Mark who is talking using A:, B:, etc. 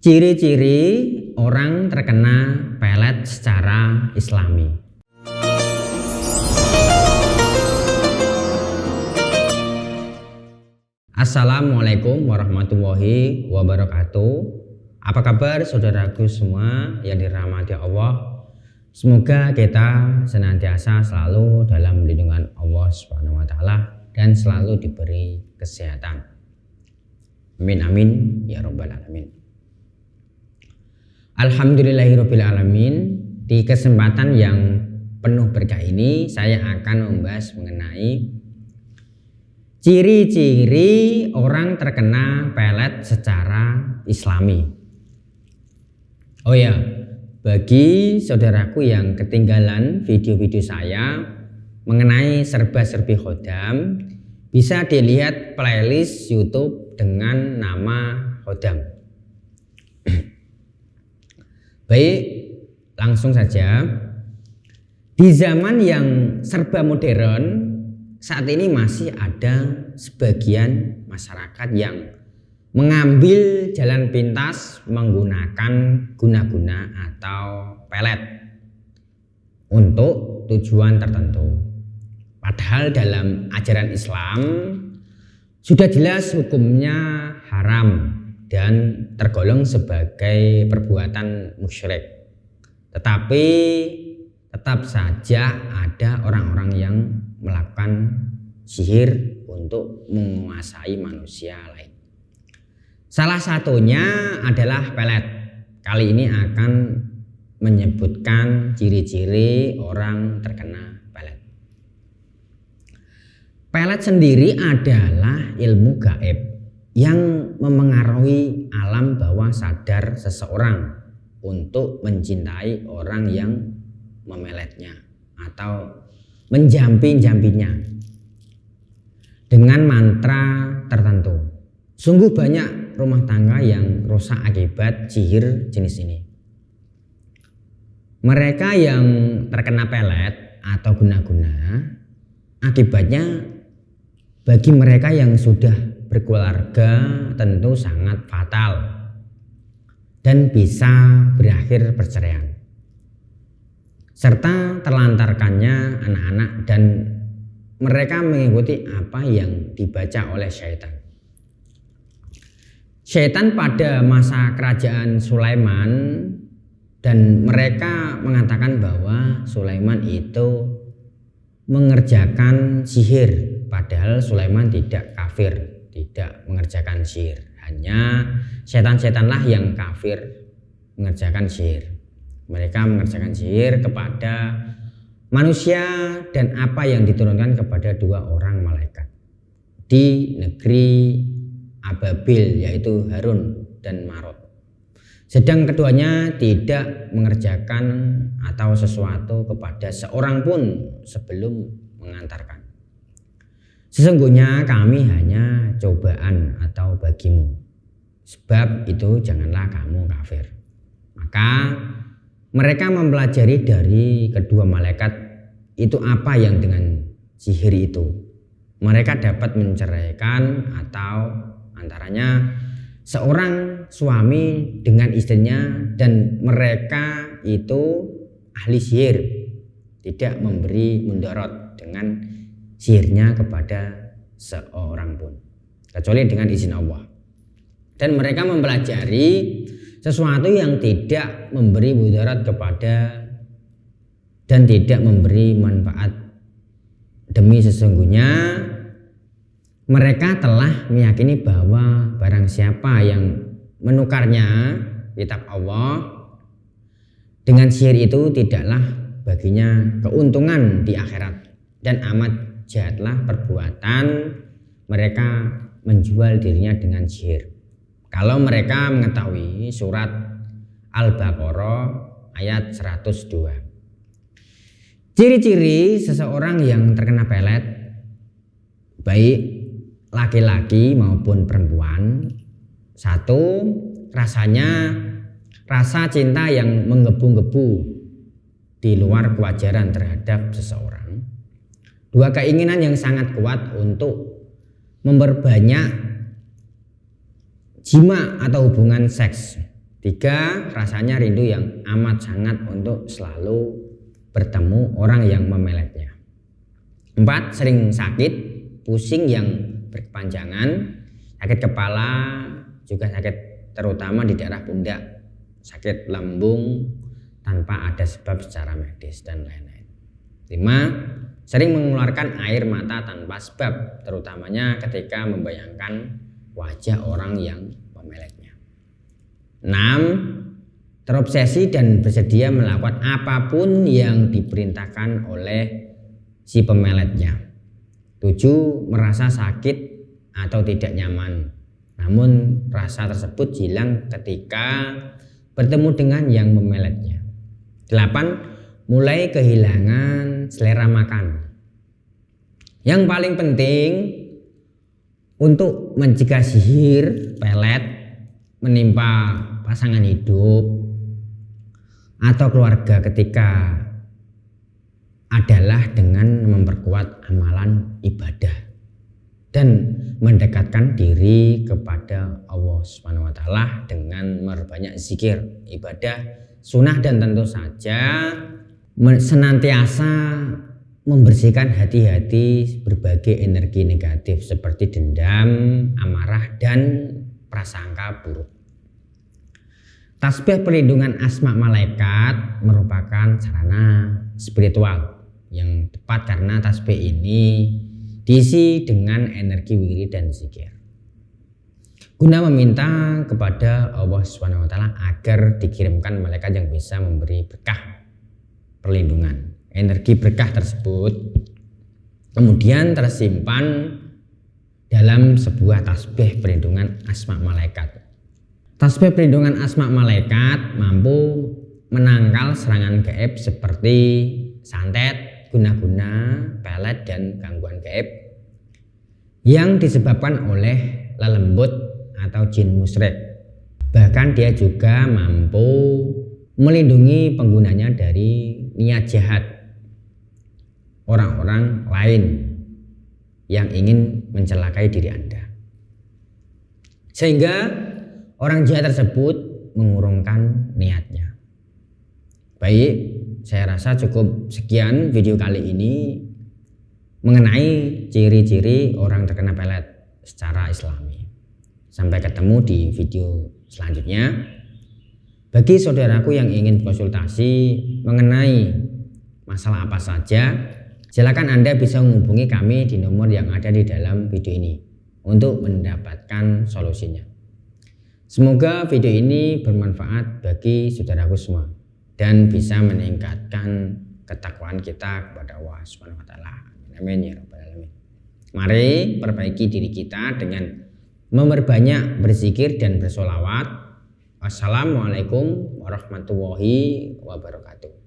A: Ciri-ciri orang terkena pelet secara Islami. Assalamualaikum warahmatullahi wabarakatuh. Apa kabar saudaraku semua yang dirahmati Allah? Semoga kita senantiasa selalu dalam lindungan Allah Subhanahu wa taala dan selalu diberi kesehatan. Amin amin ya rabbal alamin. Alhamdulillahirabbil alamin. Di kesempatan yang penuh berkah ini saya akan membahas mengenai ciri-ciri orang terkena pelet secara Islami. Oh ya, bagi saudaraku yang ketinggalan video-video saya mengenai serba-serbi khodam, bisa dilihat playlist YouTube dengan nama Khodam. Baik, langsung saja. Di zaman yang serba modern, saat ini masih ada sebagian masyarakat yang mengambil jalan pintas menggunakan guna-guna atau pelet untuk tujuan tertentu. Padahal dalam ajaran Islam sudah jelas hukumnya haram dan tergolong sebagai perbuatan musyrik. Tetapi tetap saja ada orang-orang yang melakukan sihir untuk menguasai manusia lain. Salah satunya adalah pelet. Kali ini akan menyebutkan ciri-ciri orang terkena pelet. Pelet sendiri adalah ilmu gaib yang memengaruhi alam bawah sadar seseorang untuk mencintai orang yang memeletnya atau menjampi-jampinya dengan mantra tertentu. Sungguh banyak rumah tangga yang rusak akibat sihir jenis ini. Mereka yang terkena pelet atau guna-guna, akibatnya bagi mereka yang sudah berkeluarga tentu sangat fatal dan bisa berakhir perceraian, serta terlantarkannya anak-anak dan mereka mengikuti apa yang dibaca oleh syaitan. Syaitan pada masa kerajaan Sulaiman, dan mereka mengatakan bahwa Sulaiman itu mengerjakan sihir, padahal Sulaiman tidak kafir, tidak mengerjakan sihir. Hanya setan-setanlah yang kafir mengerjakan sihir. Mereka mengerjakan sihir kepada manusia dan apa yang diturunkan kepada dua orang malaikat di negeri Ababil, yaitu Harun dan Marut. Sedang keduanya tidak mengerjakan atau sesuatu kepada seorang pun sebelum mengantarkan. Sesungguhnya kami hanya cobaan atau bagimu, sebab itu janganlah kamu kafir. Maka mereka mempelajari dari kedua malaikat itu apa yang dengan sihir itu. Mereka dapat menceraikan atau antaranya seorang suami dengan istrinya, dan mereka itu ahli sihir, tidak memberi mudarat dengan sihirnya kepada seorang pun kecuali dengan izin Allah. Dan mereka mempelajari sesuatu yang tidak memberi mudarat kepada dan tidak memberi manfaat, demi sesungguhnya mereka telah meyakini bahwa barang siapa yang menukarnya kitab Allah dengan sihir itu tidaklah baginya keuntungan di akhirat, dan amat jahatlah perbuatan mereka menjual dirinya dengan sihir. Kalau mereka mengetahui surat Al-Baqarah ayat 102. Ciri-ciri seseorang yang terkena pelet, baik laki-laki maupun perempuan. 1. Rasa cinta yang menggebu-gebu di luar kewajaran terhadap seseorang. 2. Keinginan yang sangat kuat untuk memperbanyak jima atau hubungan seks. 3. Rasanya rindu yang amat sangat untuk selalu bertemu orang yang memeletnya. 4. Sering sakit, pusing yang berkepanjangan, sakit kepala, juga sakit terutama di daerah pundak, sakit lambung tanpa ada sebab secara medis dan lain-lain. 5. Sering mengeluarkan air mata tanpa sebab, terutamanya ketika membayangkan wajah orang yang memeletnya. 6. Terobsesi dan bersedia melakukan apapun yang diperintahkan oleh si pemeletnya. 7. Merasa sakit atau tidak nyaman, namun rasa tersebut hilang ketika bertemu dengan yang memeletnya. 8. Mulai kehilangan selera makan. Yang paling penting untuk mencegah sihir pelet menimpa pasangan hidup atau keluarga ketika adalah dengan memperkuat amalan ibadah dan mendekatkan diri kepada Allah SWT dengan memperbanyak zikir, ibadah, sunnah, dan tentu saja senantiasa membersihkan hati-hati berbagai energi negatif seperti dendam, amarah, dan prasangka buruk. Tasbih perlindungan asma malaikat merupakan sarana spiritual yang tepat karena tasbih ini diisi dengan energi wirid dan zikir, guna meminta kepada Allah SWT agar dikirimkan malaikat yang bisa memberi berkah perlindungan. Energi berkah tersebut kemudian tersimpan dalam sebuah tasbih perlindungan asma malaikat. Tasbih perlindungan asma malaikat mampu menangkal serangan gaib seperti santet, guna-guna, pelet, dan gangguan gaib yang disebabkan oleh lelembut atau jin musyrik. Bahkan dia juga mampu melindungi penggunanya dari niat jahat orang-orang lain yang ingin mencelakai diri Anda, sehingga orang jahat tersebut mengurungkan niatnya. Baik, saya rasa cukup sekian video kali ini mengenai ciri-ciri orang terkena pelet secara islami. Sampai ketemu di video selanjutnya. Bagi saudaraku yang ingin konsultasi mengenai masalah apa saja, silakan Anda bisa menghubungi kami di nomor yang ada di dalam video ini untuk mendapatkan solusinya. Semoga video ini bermanfaat bagi saudaraku semua dan bisa meningkatkan ketakwaan kita kepada Allah SWT. Amin ya rabbal alamin. Mari perbaiki diri kita dengan memperbanyak berzikir dan bersolawat. Wassalamualaikum warahmatullahi wabarakatuh.